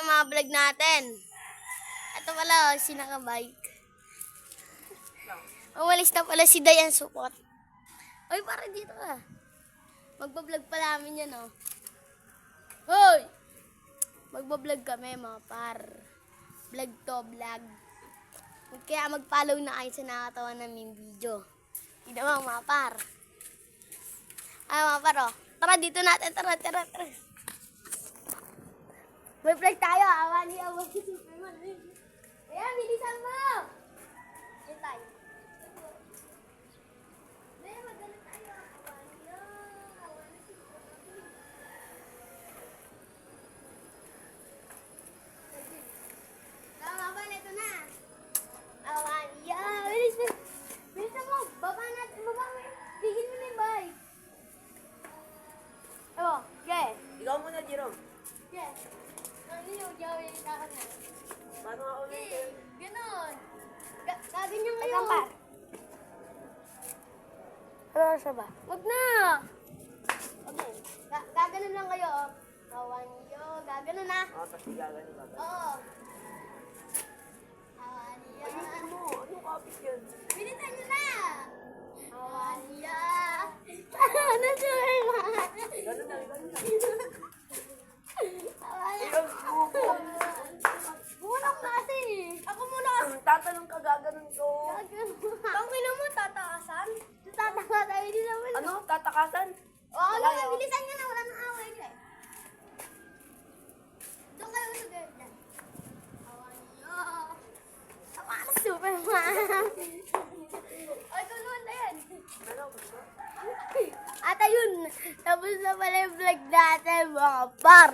yung mga vlog natin. Ito pala, si nakabike. Umalis na pala si Dayan Supot. Ay, para dito ah. Magbablog pa namin yan, oh. Hoy! Magbablog kami, mga par. Vlog to, vlog. Kaya mag-follow na kayo sa nakatawa naming video. Hindi naman, mga par. Ay, mga par, oh. Tara, dito natin. Tara. May vlog tayo, awa ni Superman. Ayan, bilisan mo! Ayan tayo. Ayan, magdala tayo. Awa niya. Awa ni Superman. Tama ba? Ito na. Awa niya. Bilisan mo. Baba natin. Baba mo. Bigin mo na yung bike. Ewo, okay. Ikaw muna, Jerome. Yes. Ano yung gawin sa akin na? Paano nga ulit? Ganon. Gaganyan kayo. Ano siya ba? Wag na. Okay. Gaganon lang kayo. Kawan niyo. Gaganon na. Oo, tapos gaganin ka. Oo. Kawan niyo. Ano? Anong kapit yun? Bilisan niyo na. Kawan niyo. Ano siya ba? Gano'n na. Kawan niyo. Ikaw, buko. Muna ko kasi. Ako muna. Tatanong ka, gaganon ko. Tangina mo, tatakasan? Tataka tayo din naman. Ano? Tatakasan? Oo, lang, bilisan nyo na. Wala nang away ka eh. Doon kayo sa garden. Awan nyo. Tama na, Superman. Ay, tulungan na yan. Ano? At ayun, tapos na pala yung vlog natin, mga par.